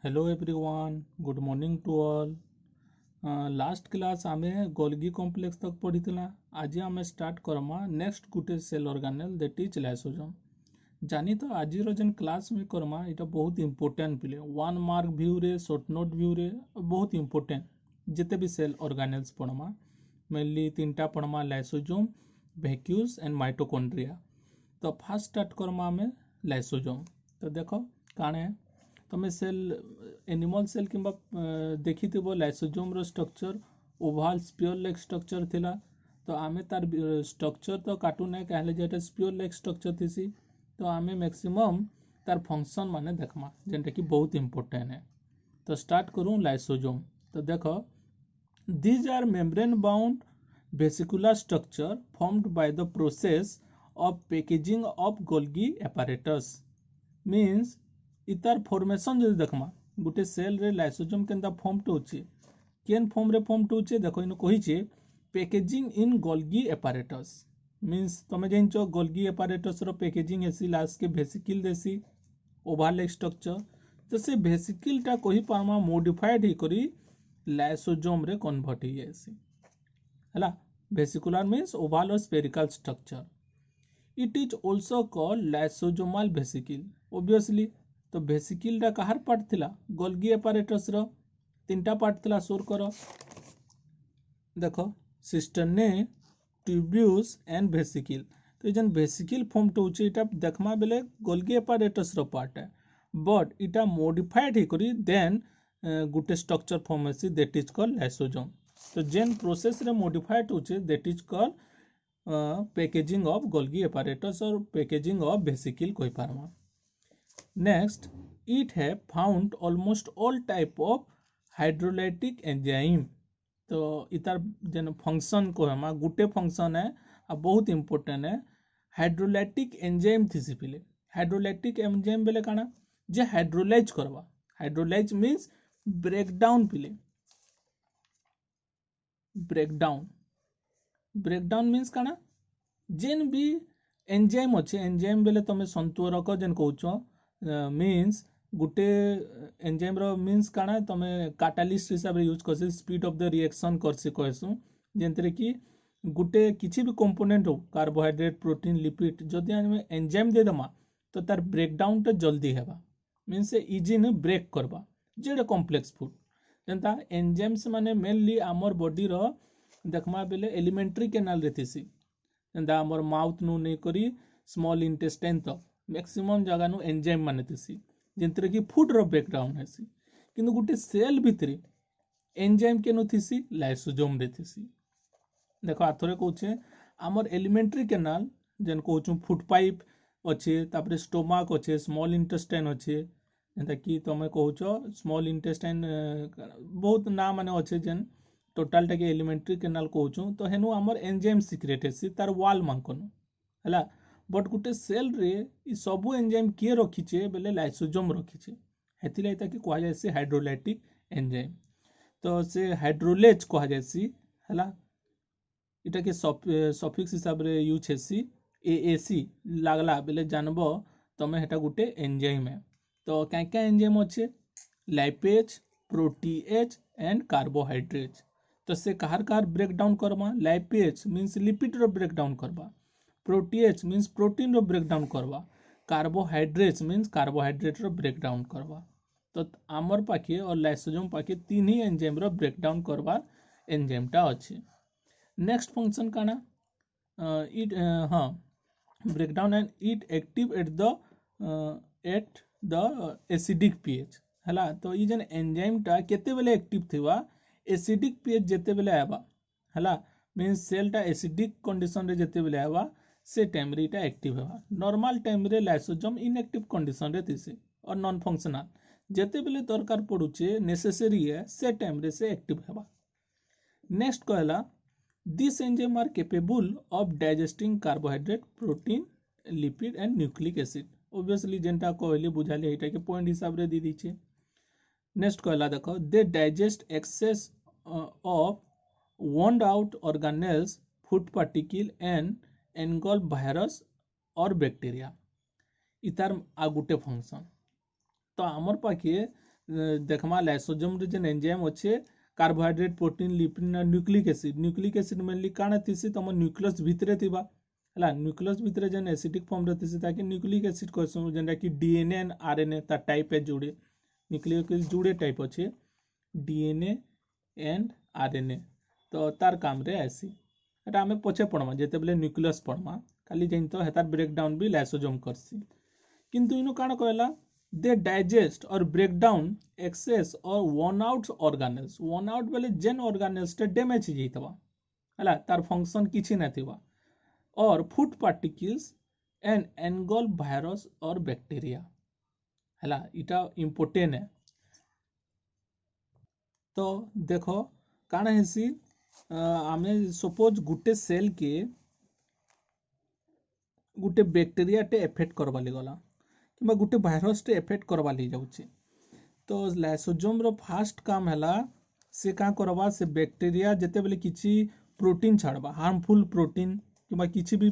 Hello everyone, good morning to all. Last class आमे Golgi complex तक पढ़ी। आज आम स्टार्ट करमा नेक्स्ट गुटे cell organelle that is lysosome. जानी तो आज जेन क्लास में करमा इटा बहुत इंपोर्टेंट पिले 1 मार्क व्यू रे शॉर्ट नोट व्यू रे बहुत इंपोर्टेंट जिते भी सेल ऑर्गेनेल्स पढ़मा मेनली 3टा पढ़मा लाइसोसोम, वैक्यूल्स एंड माइटोकॉन्ड्रिया। तो फास्ट स्टार्ट करमा आमे लाइसोसोम। तो देखो काण है तुम सेल एनिमल सेल कि देखी लाइसोसोम रो स्ट्रक्चर ओभाल स्पियर लाइक स्ट्रक्चर थिला। तो आमे तार स्ट्रक्चर तो काटू ना कहे स्पियर लाइक स्ट्रक्चर थी। तो आमे मैक्सिमम तार फंक्शन माने देखमा जेनटा कि बहुत इंपोर्टेंट है। तो स्टार्ट करूँ लाइसोसोम। तो देखो these are membrane bound vesicular structure formed by the process of packaging of Golgi apparatus means इतार फॉर्मेशन जदि देखमा गोटे सेल रे लाइसोसोम केनता फॉर्म होचे केन फॉर्म रे फॉर्म होचे देखो इन कहिचे पैकेजिंग इन गोल्गी एपारेटस मीन्स तमे जानचो गोल्गी एपारेटस रो पैकेजिंग हेसी लास्ट के वेसिकल देसी ओवरले स्ट्रक्चर। तो से वेसिकल टा कहि पामा मॉडिफाइड ही करी लाइसोसोम रे कन्वर्ट ही जायसी हला। वेसिकुलर मीन्स ओवल और spherical structure. It is also called lysosomal vesicle obviously. तो वेसिकल टा कहार पार्ट थिला गोल्गी एपारेटस रो 3टा पार्ट थिला सोर करो देखो सिस्टर्ने ट्यूब्यूल्स एंड वेसिकल। तो ये वेसिकल फॉर्म होचे इटा देखमा बेले गोल्गी एपारेटस रो पार्ट है बट इटा मॉडिफाइड ही करी देन गुटे स्ट्रक्चर फॉर्म हेसी दैट इज कॉल्ड लाइसोसोम। तो जेन प्रोसेस रे मॉडिफाइड होचे that is called packaging of Golgi apparatus और पैकेजिंग ऑफ वेसिकल कोई पारमा। नेक्स्ट इट है found almost all type of hydrolytic enzyme. तो इतार जेन फंक्शन को हमा गुटे फंक्शन है आ बहुत इंपोर्टेंट है हाइड्रोलाइटिक एंजाइम थीसी पिले। हाइड्रोलाइटिक एंजाइम बेले काना जे हाइड्रोलाइज करवा। हाइड्रोलाइज मीन्स ब्रेकडाउन पिले। ब्रेकडाउन ब्रेकडाउन मीन्स काना जेन भी एंजाइम अच्छे एंजाइम बेले तुम संतुरक जेन कौच मीन्स गुटे एंजाइम रो मीन्स काना तुम कैटालिस्ट हिसाब रे यूज करसी स्पीड ऑफ द रिएक्शन करसी कहसु जेंतरे कि गुटे किछि भी कंपोनेंट हो कार्बोहाइड्रेट प्रोटीन लिपिड जदि हम एंजाइम दे दमा तो तार ब्रेकडाउन टा जल्दी हेबा मीन्स से इजी ने ब्रेक करबा जेडे कॉम्प्लेक्स फूड जेंता एंजाइम्स माने मेनली आमर बॉडी रो देखमा बेले एलिमेंटरी कैनाल रे थिसी जेंता आमर माउथ नु नै करी स्मॉल इंटेस्टाइन तक मैक्सिमम जगह नु एंजाइम माने थिसी जेंतरे कि फूड रो ब्रेकडाउन हेसी। किंतु गुटे सेल भितरे एंजाइम केनु थिसी लाइसोसोम रे थिसी। देखो आथरे कहूचे आमर एलिमेंटरी कैनाल जेन कहूछु फूड पाइप अच्छे तापरे स्टोमाक अच्छे स्मॉल इंटेस्टाइन अच्छे जेंता कि तमे कहूचो स्मॉल इंटेस्टाइन बहुत ना माने अच्छे जेन टोटाल टाके एलिमेंटरी कैनाल कहूछु। तो हेनु आमर एंजाइम सीक्रेट हेसी तार वाल मांकनु हला। बट गुटे सेल रे इ सबु एंजाइम किए रखिचे बेले लाइसोसोम रखिचे हेति lai ताकि कहा जायसी हाइड्रोलाइटिक एंजाइम। तो से हाइड्रोलेज कहा जायसी हला। इटा के सफिक्स हिसाब रे यूज हेसी एएसी लागला बेले जानबो तमे हेटा गुटे एंजाइम है। तो क्या एंजाइम अच्छे लाइपेज प्रोटीएज एंड कार्बोहाइड्रेट। तो से कहार कहार ब्रेक डाउन करवा लाइपेज मीन्स लिपिड रो ब्रेक डाउन करवा प्रोटीएज मीन्स प्रोटीन रो ब्रेक डाउन करवा कार्बोहाइड्रेट्स मीन्स कार्बोहाइड्रेट रो ब्रेक डाउन करवा। तो आमर पाखे और लाइसोसोम पाखे 3 ही एंजाइम रो ब्रेक डाउन करवा एंजाइम टा अच्छे। नेक्स्ट फंक्शन काना इट हाँ breakdown and it active at the acidic pH हला। तो ये जेन एंजाइम टा केते बेले एक्टिव थिवा एसिडिक पीएच जेते बेले आबा हला मींस सेल टा एसिडिक कंडीशन रे जेते बेले आबा से टाइम रे इटा एक्टिव हेबा। नॉर्मल टाइम रे लाइसोसोम इनएक्टिव कंडीशन रे थिसे और नॉन फंक्शनल जेते बेले दरकार पडुचे नेसेसरी है से टाइम रे से एक्टिव हेबा। नेक्स्ट कहला These enzymes are capable of digesting carbohydrate, protein, lipid and nucleic acid. Obviously जेंटा कहले बुझाले एटा के पॉइंट हिसाब रे दी दीछे। नेक्स्ट कहला देखो they digest excess of wound out organelles, food particle and engulf virus or bacteria. इतार uh Gute function. तो आमर पाखे देखमा lysosome रे जेन एंजाइम अच्छे carbohydrate protein lipid nucleic acid mainly काण थीसी तुम न्यूक्लियस भितरे थिबा हला न्यूक्लियस भितरे जेन एसिडिक फॉर्म रे थीसी ताकि न्यूक्लिक एसिड कहसु जेनटा कि डीएनए एंड आरएनए ता टाइप है जुड़े न्यूक्लिक जुड़े टाइप अच्छे डीएनए एंड आरएनए तो तार काम रे आसी एटा हमें पछे पढ़मा जेते बेले न्यूक्लियस पढ़मा खाली जेन तो हेतार ब्रेकडाउन भी लाइसोसोम करसी किंतु इनु काण कहला दे डाइजेस्ट और ब्रेक डाउन एक्सेस और worn out organelles worn out बेले जेन ऑर्गेनेल्स टे डैमेज हो जाइतबा हला तार फंक्शन किछि ना थिबा और food particles and engulf virus और बैक्टीरिया हला इटा इंपोर्टेंट है तो देखो काण हेसी आमे सपोज गुटे सेल के गुटे बैक्टीरिया टे एफेक्ट करवा गला कि गुटे भाइरस टे एफेक्ट करवा जाउछे तो लाइसोसोम रो फास्ट काम हैला से का करवा से बैक्टीरिया जेते बेले किछि प्रोटीन छाड़बा हार्मफुल प्रोटीन कि किछि भी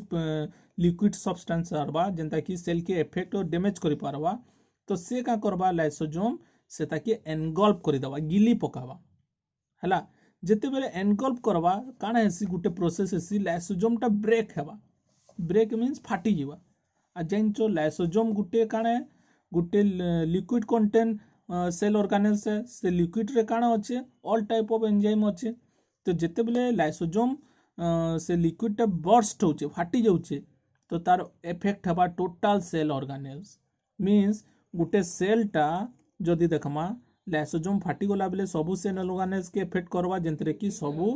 लिक्विड सब्सटेंस छाड़बा जेंता कि सेल के एफेक्ट और डैमेज करि पारबा तो से का करबा लाइसोसोम से ताके एनगल्फ करि दबा गिली पकावा हला जेते बेले एनगल्फ करबा काना हेसी गुटे प्रोसेस हेसी लाइसोसोम टा ब्रेक हेबा ब्रेक मीन्स फाटी जीवा आ जैनचो लाइसोसोम गुटे काना गुटे लिक्विड कंटेंट सेल ऑर्गेनेल्स है से लिक्विड रे काना अच्छे ऑल टाइप ऑफ एंजाइम अच्छे तो जेते बेले लाइसोसोम से लिक्विड टा बर्स्ट होचे फाटी जाउचे तो तार इफेक्ट हेबा टोटल सेल ऑर्गेनेल्स मीन्स गुटे सेल टा जदि देखमा लाइसोसोम फाटी गला बेले सबु सेल ऑर्गेनेल्स के इफेक्ट करवा जेंतरे कि सबु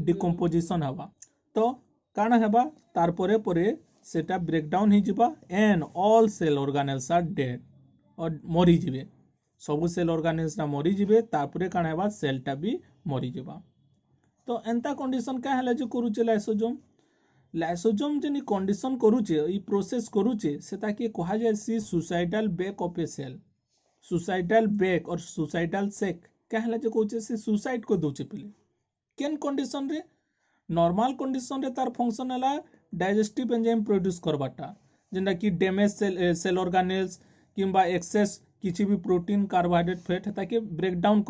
डिकम्पोजिशन हेबा तो काना हेबा तार परे परे सेटा ब्रेकडाउन ही जिबा and all cell organelles are dead और मरी जिवे सबु सेल ऑर्गेनेल्स ना मरी जिवे तापरे काना हेबा सेलटा भी मरी जिबा तो एंता कंडीशन का हले जे करूचे लाइसोसोम जेनी कंडीशन करूचे ई प्रोसेस करूचे सेता के कहा जाय सी suicidal bag of a cell suicidal bag और सुसाइडल सेक क्या हले जे कहूचे से सुसाइड को दोचे पले केन कंडीशन रे नॉर्मल कंडीशन रे तार फंक्शन हला डाइजेस्टिव एंजाइम प्रोड्यूस करबाटा जेंटा कि डैमेज सेल ऑर्गेनेल्स किंबा एक्सेस किछि भी प्रोटीन कार्बोहाइड्रेट फैट ताके ब्रेकडाउन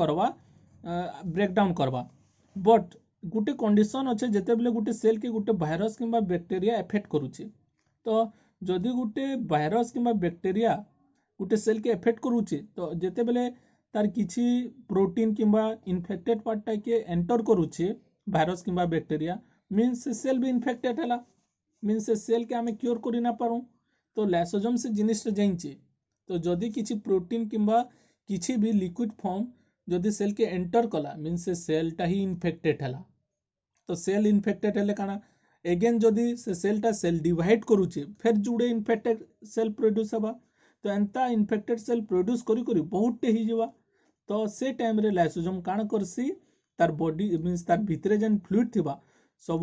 करवा बट गुटे कंडीशन अच्छे जेते बेले गुटे सेल के गुटे वायरस किंबा बैक्टीरिया एफेक्ट करूचे तो जदि गुटे वायरस किंबा बैक्टीरिया गुटे सेल के एफेक्ट करूचे तो जेते बेले तार किछि प्रोटीन किंबा इन्फेक्टेड पार्ट के एंटर करूचे भाइरस किंबा बैक्टीरिया मीन्स से सेल भी इन्फेक्टेड है मीन्स से सेल के हमें क्योर करि ना पारू तो लाइसोसोम से जिनिस जाइछे तो जदि किछि प्रोटीन किंबा किछि भी लिक्विड फॉर्म जदि सेल के एंटर कला मीन्स से सेलटा ही इन्फेक्टेड है तो सेल इन्फेक्टेड है काना एगेन जदि से सेलटा सेल डिवाइड करूचे फिर जुड़े इन्फेक्टेड सेल प्रोड्यूस हेबा तो एंता इन्फेक्टेड सेल प्रोड्यूस करी करी बहुत टे ही जीवा तो से टाइम रे लाइसोसोम काण करसी तार बॉडी मीन्स तार भितरे जेन फ्लूइड थिबा सब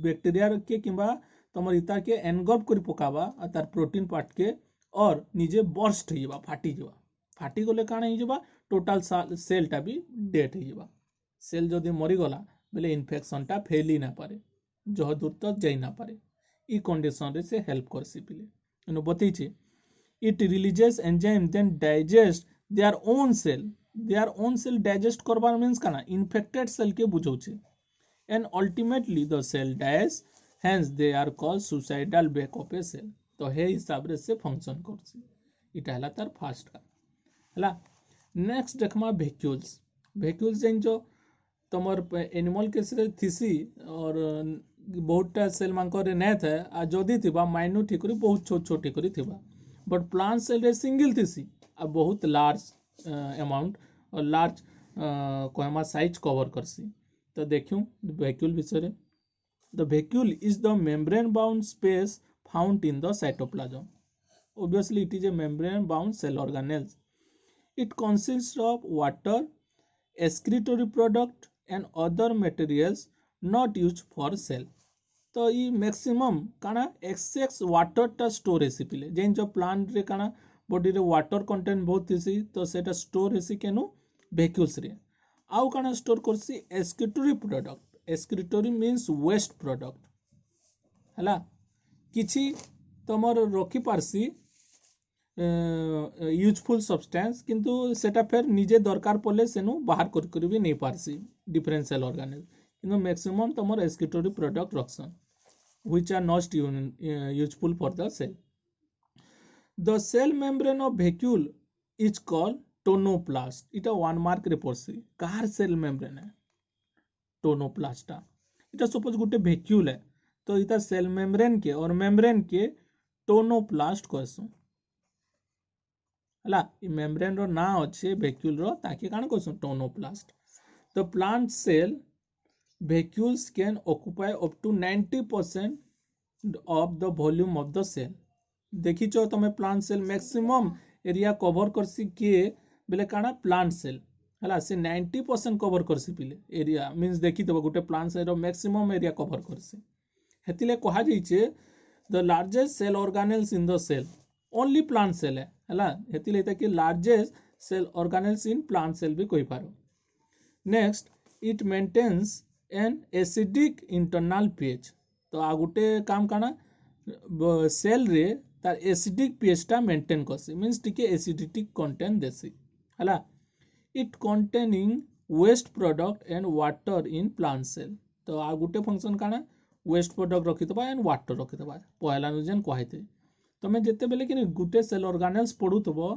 बैक्टीरिया के किंबा तमर इता के एनगल्फ करी पकावा आ तार प्रोटीन पार्ट के और निजे बर्स्ट हो जीवा फाटी गले काण हो जीवा टोटल सेलटा भी डेड हो जीवा सेल जदि मरी गला बेले इन्फेक्शन टा फैली ना पारे जह दूर तक जाई ना पारे ई कंडीशन रे से हेल्प करसी पिले एनो बतैछे it releases enzyme then digest their own cell digest करबार मीन्स काना इन्फेक्टेड सेल के बुझौछे and ultimately the cell dies hence they are called suicidal bag of a cell तो हे हिसाब रे से फंक्शन करसी इटा हला तार फास्ट का हला नेक्स्ट देखमा वैक्यूल्स जेन जो तमर एनिमल केस रे थिसी और बहुतटा सेल मांकर नै थे आ जदी थिबा माइन्यूट ठिकरी बहुत छोट छोट ठिकरी थिबा बट प्लांट सेल रे सिंगल थिसी आ बहुत लार्ज अमाउंट और लार्ज कहमा साइज कवर करसी तो देखियो वैक्यूल विषय the vacuole is the membrane bound space found in the cytoplasm obviously it is a membrane bound cell organelles it consists of water excretory product and other materials not used for cell तो ये maximum काना excess water टा store हेसी पिले जेन जो plant रे काना body रे water content बहुत हेसी तो सेटा स्टोर हेसी केनु वैक्यूल्स रे आउ काना स्टोर करसी एक्सक्रीटोरी मीन्स वेस्ट प्रोडक्ट हला किछि तमर रखी पारसी यूजफुल सब्सटेंस किंतु सेटा फिर निजे दरकार पड़े सेनु बाहर कर भी नहीं पारसी डिफरेंट सेल ऑर्गेनेल किंतु मैक्सिमम तुम एक्सक्रीटोरी प्रोडक्ट रखसन which are not useful for the cell. The cell membrane of vacuole is called tonoplast. इटा 1 मार्क रे पड़सी कार सेल मेम्ब्रेन है टोनोप्लास्ट. इटा सपोज गोटे वैक्यूल है तो इटा सेल मेम्ब्रेन के और मेम्ब्रेन के टोनोप्लास्ट कहसु हला. इ मेम्ब्रेन रो ना अच्छे वैक्यूल रो ताकि कान कहसु tonoplast. The plant cell vacuoles can occupy up to 90% of the volume of the cell. देखिचो तमे plant cell maximum area cover करसी किए बेले काना प्लांट सेल हला से 90% कवर करसी पिले एरिया मींस देखि तब गोटे प्लांट सेल रो मैक्सिमम एरिया कवर करसी. हेतिले कहा जाइछे the largest cell organelles in the cell only plant cell है हला. हेतिले एता कि largest cell organelles in plant cell भी कहि पारो. Next it maintains an acidic internal pH. तो आ गोटे काम काना सेल रे तार एसिडिक pH टा मेंटेन करसी मींस टिके एसिडिटी कंटेंट देसी हला. It containing waste product and water in plant cell. तो आ गोटे फंक्शन काना वेस्ट प्रोडक्ट रखितबा एंड वाटर रखितबा पहला जेन कहैते तमे जेते बेले कि गोटे सेल ऑर्गेनेल्स पढुतबो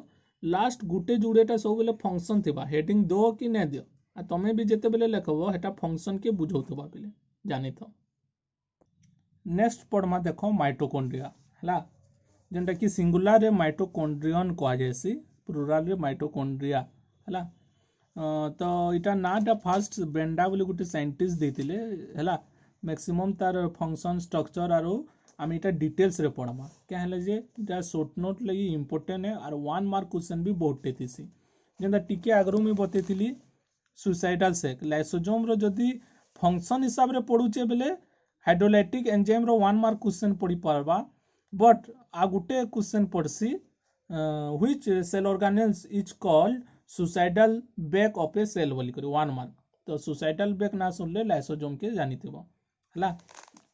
लास्ट गोटे जुड़ेटा सब बेले फंक्शन थिबा हेडिंग दो कि नै दियो आ तमे भी जेते बेले लिखबो हेटा फंक्शन के बुझौतबा बेले जानि तो. नेक्स्ट पढ़मा देखो माइटोकॉन्ड्रिया हला जेनटा कि सिंगुलर रे माइटोकॉन्ड्रियन कहा जायसी प्लुरल रे माइटोकॉन्ड्रिया हला. तो इटा नाटा फास्ट ब्रेंडा बोली गोटे साइंटिस्ट देथिले हला. मैक्सिमम तार फंक्शन स्ट्रक्चर आरो आम इटा डिटेल्स रे पढ़मा क्या हले जे इटा शॉर्ट नोट लगी इंपोर्टेंट है और 1 मार्क क्वेश्चन भी बहुत टेथिसी जेनटा टिके आगरो में बतेथिली सुसाइडल सेक लाइसोसोम रो जदी फंक्शन हिसाब रे पढुचे बेले हाइड्रोलाइटिक एंजाइम रो 1 मार्क क्वेश्चन पढ़ी पारबा बट आ गुटे क्वेश्चन पढ़सी which cell organelles is called suicidal bag of a cell बोली करी 1 मार्क. तो सुसाइडल बैक ना सुनले लाइसोसोम के जानिथिबो हला.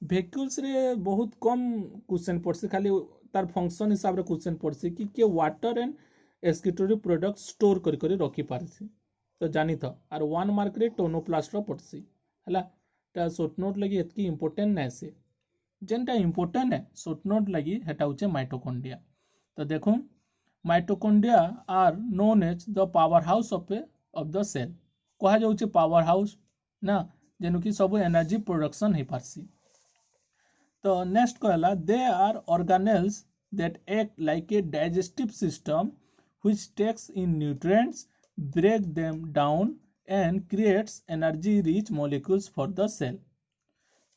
वैक्यूल्स रे बहुत कम क्वेश्चन पढ़सी खाली तार फंक्शन हिसाब रे क्वेश्चन पढ़सी कि के वाटर एंड एक्सक्रीटोरी प्रोडक्ट स्टोर करी करी रखी पारसी तो जानि था. और 1 मार्क रे टोनोप्लास्ट रो पढ़सी हला. ता शॉर्ट नोट लगी एतकी इंपोर्टेंट नै से जेनटा इंपोर्टेंट है शॉर्ट नोट लगी हेटा होचे माइटोकॉन्ड्रिया. तो देखो mitochondria are known as the powerhouse of the cell कहा जाउचे पावर हाउस ना जेनु कि सब एनर्जी प्रोडक्शन हे पारसी. तो नेक्स्ट कहला they are organelles that act like a digestive system which takes in nutrients break them down and creates energy rich molecules for the cell.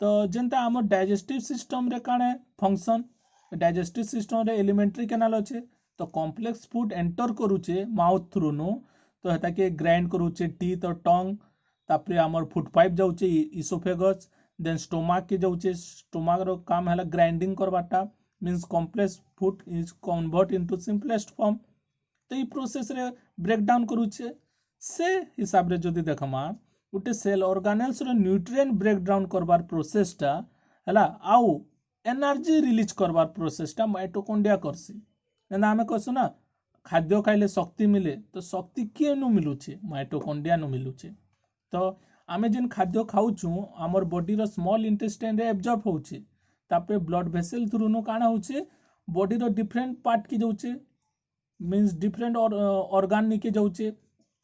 तो जेनता आम डाइजेस्टिव सिस्टम रे काने फंक्शन डाइजेस्टिव सिस्टम रे alimentary canal अच्छे तो complex food enter करूचे mouth through नु तो हेता के ग्राइंड करूचे टीथ और टंग तापरे आमर फूड पाइप जाउचे इसोफेगस देन स्टोमक के जाउचे स्टोमक रो काम हैला ग्राइंडिंग करबाटा means complex food is convert into simplest form. तो ई प्रोसेस रे ब्रेक डाउन करूचे से हिसाब रे जदी देखमा गोटे सेल ऑर्गेनेल्स रो न्यूट्रिएंट ब्रेक डाउन करबार प्रोसेसटा हला आउ एनर्जी रिलीज करबार प्रोसेसटा माइटोकॉन्ड्रिया करसी. जेना हमें कहसु ना खाद्य खाइले शक्ति मिले तो शक्ति किए नु मिलुचे माइटोकॉन्ड्रिया नु मिलुचे. तो आमे जेन खाद्य खाउछु हमर बॉडी रो स्मॉल इंटेस्टाइन रे एब्जॉर्ब होउचे तापरे ब्लड वेसल थ्रू नु काना होउचे बॉडी रो डिफरेंट पार्ट की जाउचे मींस डिफरेंट ऑर्गन निके जाउचे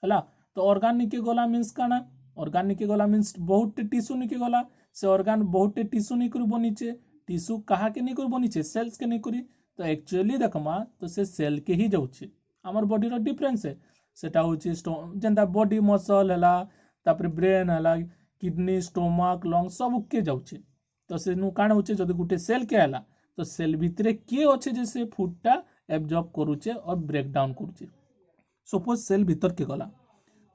हला. तो ऑर्गन निके गला मींस काना ऑर्गन निके गला मींस बहुत टिश्यू निके गला से ऑर्गन बहुत टिश्यू निकर बनिचे टिश्यू कहा के निकर बनिचे सेल्स के निकरी. तो एक्चुअली देखमा तो से सेल के ही जाउचे हमर बॉडी रो डिफरेंस है सेटा होची जेंदा बॉडी मसल हला तापर ब्रेन हला किडनी स्टोमक लंग सब के जाउचे. तो से नु काना होचे जदी गुटे सेल के हला तो सेल भितरे के अच्छे जे से फूडटा एब्जॉर्ब करूचे और ब्रेक डाउन करूचे. सपोज सेल भीतर के गला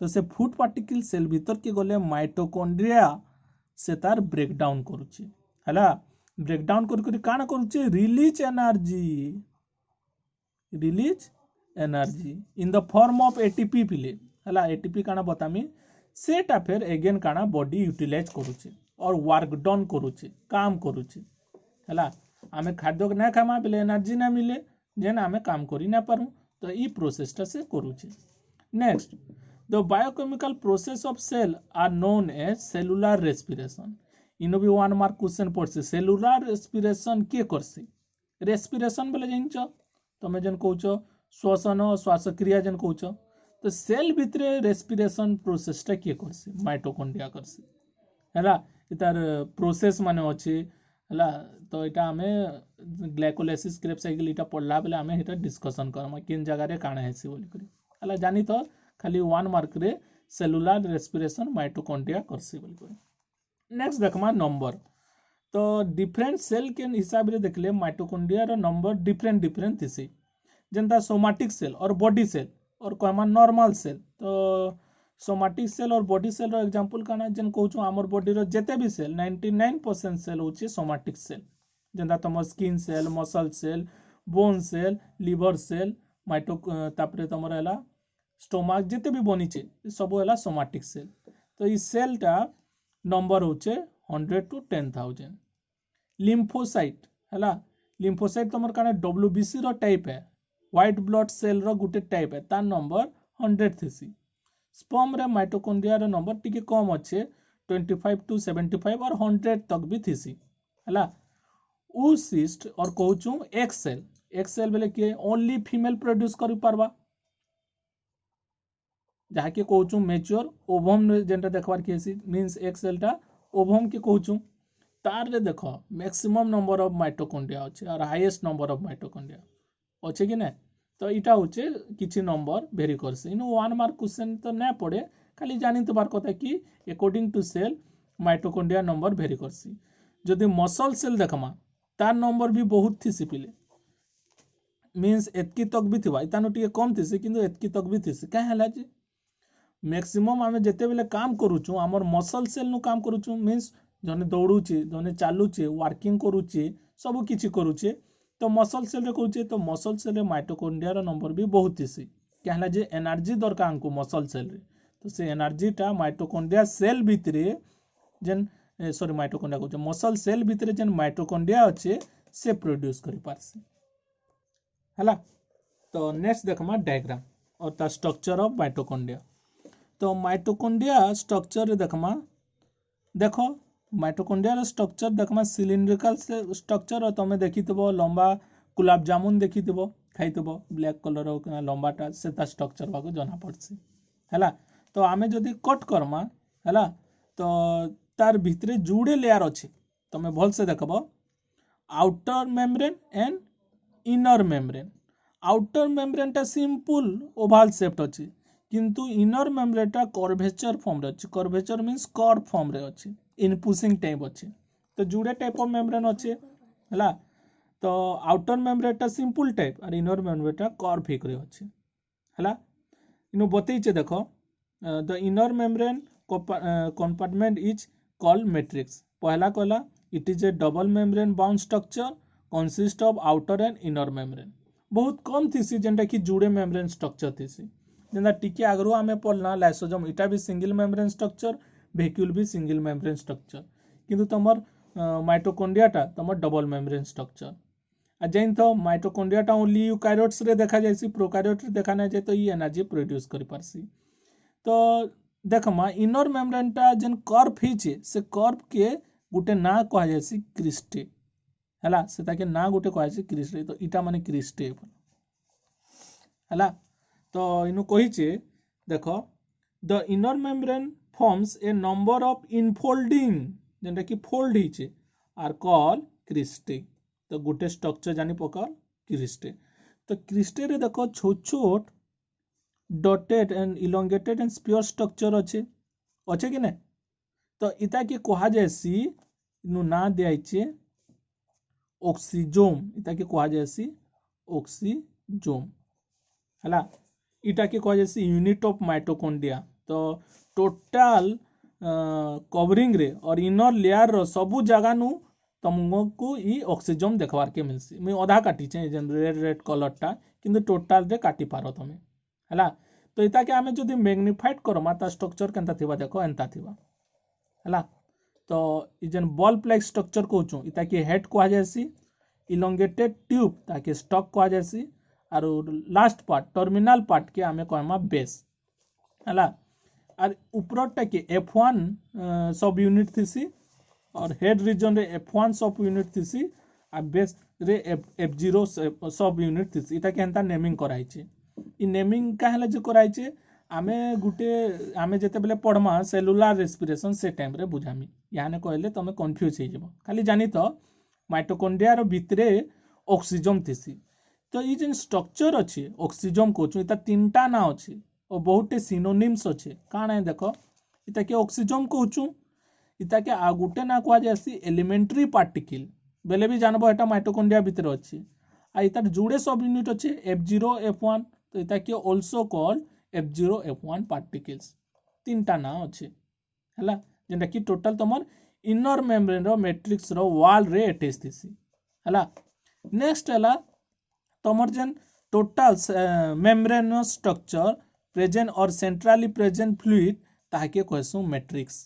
तो से फूड पार्टिकल सेल भीतर के गले माइटोकॉन्ड्रिया से तार ब्रेक डाउन करूचे हला. ब्रेक डाउन कर काना करूचे release energy in the form of ATP पिले हला. एटीपी काना बतामी सेटा फिर अगेन काना बॉडी यूटिलाइज करूचे और वर्क डन करूचे काम करूचे हला. आमे खाद्य ना खामा बेले एनर्जी ना मिले जेन आमे काम करि ना पारू तो ई प्रोसेसटा से करूचे। Next the biochemical process of cell are known as cellular respiration. इनो भी 1 मार्क क्वेश्चन पड़ছে सेलुलर रेस्पिरेशन के करसी। रेस्पिरेशन बोले जानछ तमे जन कहउछ श्वसन श्वासक्रिया जन कहउछ तो सेल भितरे रेस्पिरेशन प्रोसेसटा के करसी माइटोकॉन्ड्रिया करसी हैला इतार प्रोसेस माने अछि हैला तो एटा हमें ग्लाइकोलाइसिस क्रेब्स साइकिल इटा पढ़ला बेले हमें एटा डिस्कशन करम किन जगह रे काणे हेसी बोली करी हैला जानी तो खाली 1 मार्क रे सेलुलर रेस्पिरेशन माइटोकॉन्ड्रिया करसी बोली करी। नेक्स्ट देखमा नंबर तो डिफरेंट सेल के हिसाब रे देखले माइटोकॉन्ड्रिया रो नंबर डिफरेंट डिफरेंट थिसी जेंता सोमाटिक सेल और बॉडी सेल और कहमा नॉर्मल सेल तो सोमाटिक सेल और बॉडी सेल रो एग्जांपल काना जन कहउछु हमर बॉडी रो जेते भी सेल 99% सेल होची सोमाटिक सेल जेंता तमर skin cell muscle cell bone cell liver cell mito तापरे तमर हला स्टोमक जेते भी बनिचे सब हला सोमाटिक सेल तो ई सेलटा नंबर होचे 100 to 10,000। लिम्फोसाइट हला लिम्फोसाइट तमर काना डब्ल्यूबीसी रो टाइप है व्हाइट ब्लड सेल रो गुटे टाइप है तार नंबर 100 थिसी। स्पर्म रे माइटोकॉन्ड्रिया रो नंबर टिके कम अच्छे 25 to 75 और 100 तक भी थिसी हला। oocyst और कहउछु एक्स सेल बेले के ओनली फीमेल प्रोड्यूस करि पारबा जहा के कहउछु मैच्योर ओवम जेंटा देखबार के हेसी मींस एक्स सेलटा ओवम के कहउछु तार रे देखो मैक्सिमम नंबर ऑफ माइटोकॉन्ड्रिया अछि और हाईएस्ट नंबर ऑफ माइटोकॉन्ड्रिया अछि कि नै तो इटा होचे किछि नंबर वेरी करसे इनो 1 मार्क क्वेश्चन तो नै पड़े खाली जानि तो बार कथा कि according to cell mitochondria number vary करसी। जदि मसल सेल देखमा तार नंबर भी बहुत थिसी पिले मींस एतकी तक भी थिबा इतानो टिके कम थिसी किंतु एतकी तक भी थिसी का हला जे मैक्सिमम आमे जेते बेले काम करूछु हमर मसल सेल नु काम करूछु मींस जने दौड़ुचे जने चालुचे वर्किंग करूचे सब किछि करूचे तो मसल सेल रे कहूचे तो मसल सेल रे माइटोकॉन्ड्रिया रो नंबर भी बहुत थिसी क्या हला जे एनर्जी दरकार हमको मसल सेल रे तो से एनर्जीटा माइटोकॉन्ड्रिया सेल भितरे जेन सॉरी माइटोकॉन्ड्रिया कहूचे मसल सेल भितरे जेन माइटोकॉन्ड्रिया अच्छे से प्रोड्यूस करि पारसी हला। तो नेक्स्ट देखमा डायग्राम और ता स्ट्रक्चर ऑफ माइटोकॉन्ड्रिया तो माइटोकॉन्ड्रिया स्ट्रक्चर रे देखमा देखो माइटोकॉन्ड्रिया स्ट्रक्चर देखमा सिलिंड्रिकल स्ट्रक्चर और तमे देखितबो लंबा गुलाब जामुन देखितबो खाइतबो ब्लैक कलर लंबाटा से ता स्ट्रक्चर बाको जना पड़सी हैला। तो आमे जदी कट करमा हैला तो तार भितरे जुड़े लेयर अछि तमे भल से देखबो outer membrane and inner membrane. Outer membrane टा सिंपल ओवल शेप्ड अछि किंतु इनर मेम्ब्रेन टा कर्वेचर फॉर्म रे अछि कर्वेचर मींस कर्व फॉर्म रे अछि इन पुशिंग टाइप अच्छे तो जुड़े टाइप ऑफ मेम्ब्रेन अच्छे हैला। तो आउटर मेम्ब्रेन टा सिंपल टाइप और इनर मेम्ब्रेन टा कर्व फिक्रे अच्छे हैला। इनो बतैचे देखो the inner membrane compartment is called matrix पहला कहला it is A double membrane bound structure consist of outer and inner membrane बहुत कम थीसी जेंटा कि जुड़े मेम्ब्रेन स्ट्रक्चर थीसी जेंटा टिके आगरो आमे पढ़ना लाइसोसोम इटा भी सिंगल मेम्ब्रेन स्ट्रक्चर वेक्यूल भी सिंगल मेम्ब्रेन स्ट्रक्चर किंतु तमर माइटोकॉन्ड्रिया टा तमर डबल मेम्ब्रेन स्ट्रक्चर आ जैन तो माइटोकॉन्ड्रिया टा ओनली यूकैरियोट्स रे देखा जायसी प्रोकैरियोट रे देखा नै जाय तो ई एनर्जी प्रोड्यूस करि पारसी। तो देखमा इनर मेम्ब्रेन टा जेन कर्व हिचे से कर्व के गुटे ना कहा जायसी क्रिस्टे हैला से ताके ना गुटे कहा जायसी क्रिस्टे तो इटा माने क्रिस्टे हैला। तो इनु कहिचे देखो the inner membrane forms a number of infolding जेंटा कि फोल्ड हिचे आर कॉल क्रिस्टे तो गुटे स्ट्रक्चर जानी पकर क्रिस्टे तो क्रिस्टे रे देखो छोट छोट dotted and elongated and sphere structure अच्छे अच्छे कि नै तो इता के कहा जायसी नु ना दियाइचे ऑक्सीजोम इता के कहा जायसी ऑक्सीजोम हैला। इटा के कहा जायसी यूनिट ऑफ माइटोकॉन्ड्रिया तो टोटल कवरिंग रे और इनर लेयर रो सबु जगह नु तुमको ई ऑक्सीजन देखबार के मिलसी मैं आधा काटी छे जेन रेड रेड कलर टा किंतु टोटल रे काटी पारो तमे हैला। तो इता के हमें जदी मैग्निफाइड करमा ता स्ट्रक्चर केनता थिबा देखो एंता थिबा हैला। तो ई जेन बल्ब लाइक स्ट्रक्चर कहउछु इता के हेड कहा जायसी इलोंगेटेड ट्यूब ताके स्टक कह जासी आर लास्ट पार्ट टर्मिनल पार्ट के आमे कहमा बेस हला आर उपरटा के F1 सब यूनिट थिसी और हेड रीजन रे F1 सब यूनिट थिसी आ बेस रे F0 सब यूनिट थिसी इटा के हंता नेमिंग कराई छे इ नेमिंग काहेला जे कराई छे आमे जेते बेले पढ़मा सेलुलर रेस्पिरेशन से टाइम रे बुझामी याने कहले तमे कंफ्यूज हे जबो खाली जानी तो माइटोकॉन्ड्रिया रो भितरे ऑक्सीजन थिसी तो ये जेन स्ट्रक्चर अच्छे ऑक्सीजन कोचु इता तीनटा ना अच्छे और बहुते सिनोनिम्स अच्छे काण है देखो इता के ऑक्सीजन कोचु इता के आ गुटे ना कह जासी एलिमेंटरी पार्टिकल बेले भी जानबो एटा माइटोकॉन्ड्रिया भितरे अच्छे आ इता जुड़े सब यूनिट अच्छे F0 F1 तो इता के also called F0 F1 particles तीनटा ना अच्छे हला जेंटा कि टोटल तमर इनर मेम्ब्रेन रो मैट्रिक्स रो वॉल रे अटैच थिसी हला नेक्स्ट हला तमर जेन टोटल मेम्ब्रेन स्ट्रक्चर प्रेजेंट और सेंट्रली प्रेजेंट फ्लूइड ताके कहसु मैट्रिक्स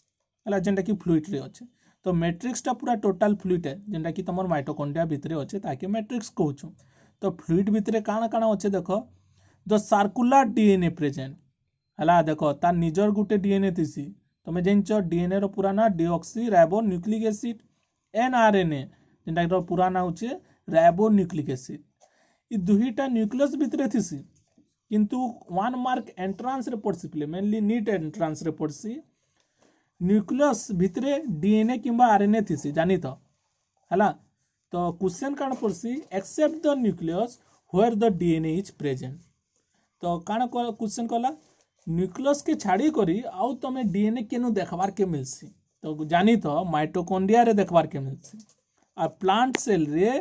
हला जेंटा कि फ्लूइड रे अच्छे तो मैट्रिक्स टा पूरा टोटल फ्लूइड है जेंटा कि तमर माइटोकॉन्ड्रिया भितरे अच्छे ताके मैट्रिक्स कहउछु तो फ्लूइड भितरे काना काना अच्छे देखो द सर्कुलर डीएनए प्रेजेंट हला देखो तार निजर गुटे डीएनए थिसी तमे जानछ डीएनए रो पूरा ना deoxyribonucleic acid and RNA जेंटा रो पूरा ना होचे राइबो न्यूक्लिक एसिड इ दुहीटा न्यूक्लियस भितरे थिसी किंतु 1 मार्क एंट्रांस रे पड़सी प्ले मेनली नीट एंट्रांस रे पड़सी न्यूक्लियस भितरे डीएनए किंबा आरएनए थिसी जानी तो हला तो क्वेश्चन कान पड़सी except the nucleus where the DNA is present तो कान क्वेश्चन कला न्यूक्लियस के छाड़ी करी आउ तमे डीएनए केनु देखबार के मिलसी तो जानी तो माइटोकॉन्ड्रिया रे देखबार के मिलसी आ प्लांट सेल रे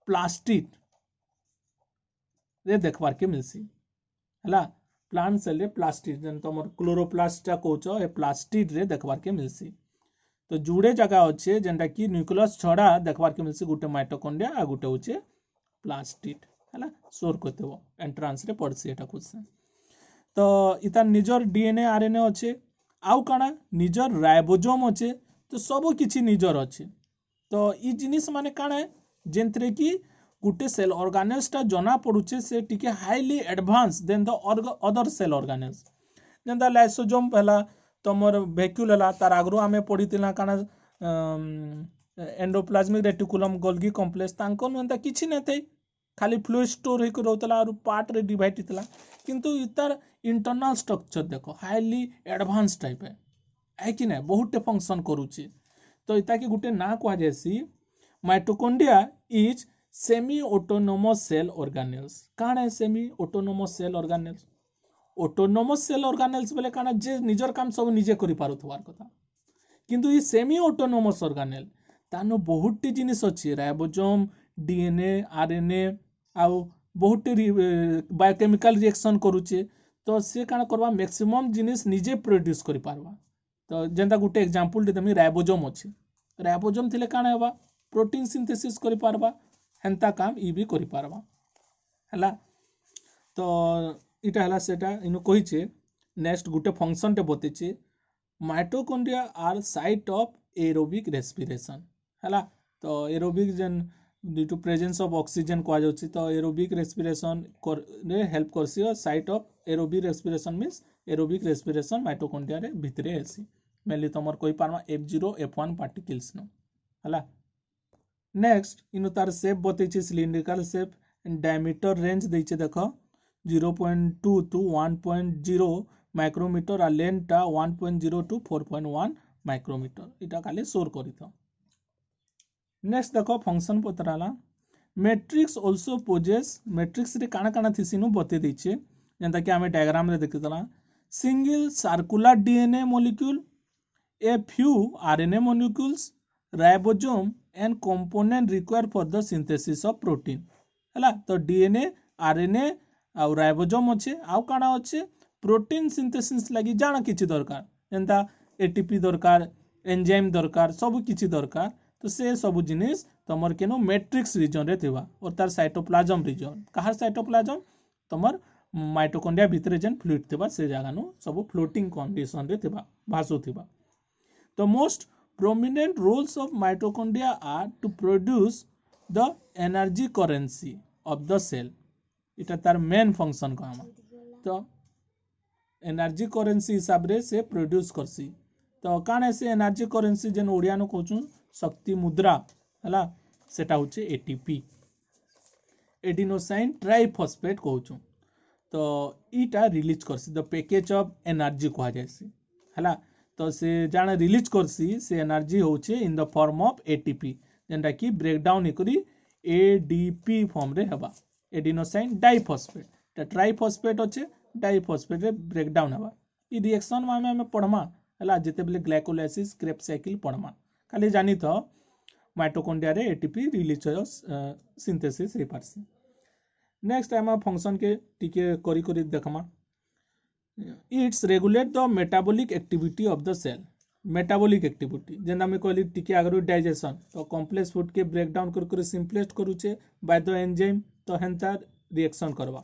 प्लास्टिड रे देखबार के मिलसी हला प्लांट सेल रे प्लास्टिड जन तमर क्लोरोप्लास्ट कहउछ ए प्लास्टिड रे देखबार के मिलसी तो जुड़े जगह अच्छे जेंटा कि न्यूक्लियस छड़ा देखबार के मिलसी गुटे माइटोकॉन्ड्रिया आ गुटे होचे प्लास्टिड हला सोर करतेबो एंट्रांस रे पड़सी एटा क्वेश्चन तो इता निजर डीएनए आरएनए अच्छे आउ काना निजर राइबोसोम अच्छे तो सब किछि निजर अच्छे तो ई जिनिस माने काना जेंतरे कि गुटे सेल ऑर्गेनेल्स टा जना पड़ुचे से टिके highly advance then the other cell organelles जेंदा लाइसोसोम पहला तमर वैक्यूल हला तार आगरो आमे पढितिला काना एंडोप्लाज्मिक रेटिकुलम गोल्गी कॉम्प्लेक्स तांको नंदा किछि नथै खाली फ्लूइड स्टोर होकर रोतला और पार्ट रे डिवाइड होतला किंतु इतार इंटरनल स्ट्रक्चर देखो हाईली एडवांस टाइप है कि ना बहुत फंक्शन करूची तो इता के गुटे ना कह जासी mitochondria is semi autonomous cell organelles काण है semi autonomous cell organelles autonomous cell organelles बोले काण जे निजर काम सब निजे करि पारुथवार कथा किंतु ई सेमी ऑटोनोमस ऑर्गेनेल तानो बहुत टी जिनिस अछि राइबोसोम डीएनए आरएनए आउ बहुत बायोकेमिकल रिएक्शन करूचे तो से काण करबा मैक्सिमम जिनिस निजे प्रोड्यूस करि पारबा तो जेंता गुटे एग्जांपल देतमी राइबोसोम अछि राइबोसोम थिले काण हेबा प्रोटीन सिंथेसिस करि पारबा हेंता काम ई भी करि पारबा हला तो इटा हला सेटा इनु कहिचे नेक्स्ट गुटे फंक्शन टे बतेचे mitochondria are site of aerobic respiration हला तो एरोबिक जेन due to presence of oxygen कह जाउछि तो एरोबिक रेस्पिरेशन रे हेल्प करसी और site of aerobic respiration means aerobic respiration mitochondria रे भितरे हेसी मेनली तमर कोइ पारमा F0 F1 पार्टिकल्स न हला नेक्स्ट इनु तार शेप बतेछि सिलिंड्रिकल शेप डायमीटर रेंज दैछे देखो 0.2 टू 1.0 माइक्रोमीटर आ लेंथ टा 1.0 टू 4.1 माइक्रोमीटर इटा खाली सोर करितो नेक्स्ट देखो फंक्शन पतराला मैट्रिक्स आल्सो पोजेस मैट्रिक्स रे काना काना थिसिनु बते दैछे जेंता कि हमें डायग्राम रे देखितला single circular DNA molecule a few RNA molecules ribosome and component required for the synthesis of protein हला तो डीएनए आरएनए आ राइबोसोम अच्छे आउ काना अच्छे प्रोटीन सिंथेसिस लागि जाना किछि दरकार जेंता एटीपी दरकार एंजाइम दरकार सब किछि दरकार तो से सब जिनिस तमर केनो मैट्रिक्स रीजन रे थिबा और तार साइटोप्लाज्म रीजन कहार साइटोप्लाज्म तमर माइटोकॉन्ड्रिया भितरे जेन फ्लूइड थिबा से जगह नु सब फ्लोटिंग कंडीशन रे थिबा भासु थिबा तो most prominent roles of mitochondria are to produce the energy currency of the cell इटा तार मेन फंक्शन कहमा तो एनर्जी करेंसी हिसाब रे से प्रोड्यूस करसी तो काने से एनर्जी करेंसी जेन ओडिया न कहूँ शक्ति मुद्रा हला सेटा होचे एटीपी एडिनोसाइन ट्राइफॉस्फेट कहूँ तो इटा रिलीज करसी द पैकेज ऑफ एनर्जी कहा जायसी हला तो से जाने रिलीज करसी से एनर्जी होचे in the form of ATP जेंटा कि ब्रेक डाउन करी एडीपी फॉर्म रे हबा एडिनोसाइन डाइफॉस्फेट ता ट्राइफॉस्फेट अच्छे डाइफॉस्फेट रे ब्रेक डाउन हबा ई रिएक्शन में हमें पढ़मा हला जेते बेले ग्लाइकोलाइसिस क्रेब्स साइकिल पढ़मा खाली जानी तो माइटोकॉन्ड्रिया रे एटीपी रिलीज सिंथेसिस हे पारसी नेक्स्ट आम फंक्शन के टिके करी देखमा its regulate the metabolic activity of the cell metabolic activity जेन आम कहली टिके आगु डाइजेशन तो कॉम्प्लेक्स फूड के ब्रेक डाउन कर सिंपलेस्ट करूचे बाय द एंजाइम तो हेंता रिएक्शन करवा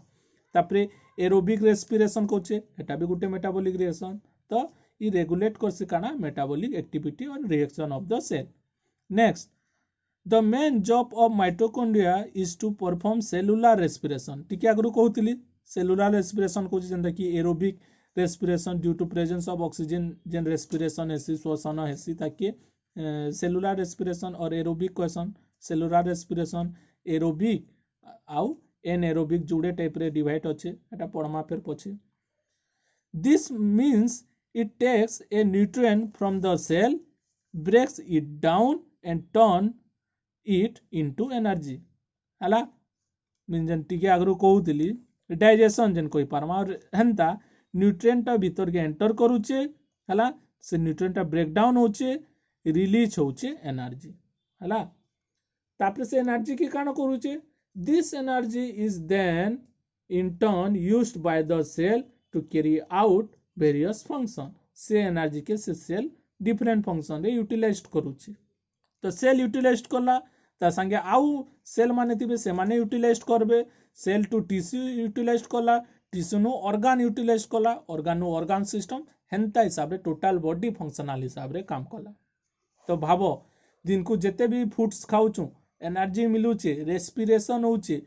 तापरे एरोबिक रेस्पिरेशन कहूचे एटा भी गोटे मेटाबॉलिक रिएक्शन तो ई रेगुलेट करसे काना मेटाबॉलिक एक्टिविटी और reaction of the cell next the main job of mitochondria is to perform cellular respiration टिके आगु कहूली सेलुलर रेस्पिरेशन कहूँ जेनता कि aerobic respiration due to presence of oxygen जेन रेस्पिरेशन हेसी श्वसन हेसी ताकि सेलुलर रेस्पिरेशन और aerobic question cellular respiration aerobic आउ एन एरोबिक जुड़े टाइप रे डिवाइड अच्छे एटा पढ़मा फेर पछे this means it takes a nutrient from the cell breaks it down and turn it into energy हला मीन जेन टिके आगु कहूली डाइजेशन जेन कोई पारमा और हेंता न्यूट्रिएंट भीतर के एंटर करूचे हला से न्यूट्रिएंट ब्रेक डाउन होचे रिलीज होचे एनर्जी हला तापर से एनर्जी के काण करूचे this energy is then in turn used by the cell to carry out various function से एनर्जी के से सेल डिफरेंट फंक्शन रे यूटिलाइज करूचे तो सेल यूटिलाइज कला ता संगे आउ सेल माने थिबे से माने यूटिलाइज करबे सेल टू टिश्यू यूटिलाइज कला टिश्यू नु ऑर्गन यूटिलाइज कला ऑर्गन नु ऑर्गन सिस्टम हेंता हिसाब रे टोटल बॉडी फंक्शनल हिसाब रे काम कला तो भाबो दिन को जेते भी फूड्स खाउछु एनर्जी मिलुचे रेस्पिरेशन होचे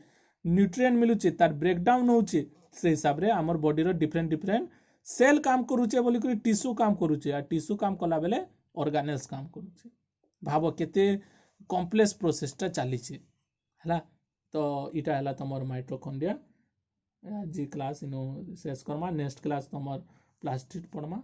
न्यूट्रिएंट मिलुचे तार ब्रेक डाउन होचे से हिसाब रे हमर बॉडी रो डिफरेंट डिफरेंट सेल काम करूचे बोली करी टिश्यू काम करूचे आ टिश्यू काम कला बेले ऑर्गेनेल्स काम करूचे भाबो केते कॉम्प्लेक्स प्रोसेसटा चली है तो इटा है तुम माइटोकॉन्ड्रिया जी क्लास इनो शेष करमा नेक्स्ट क्लास तुम प्लास्टिक पढ़मा।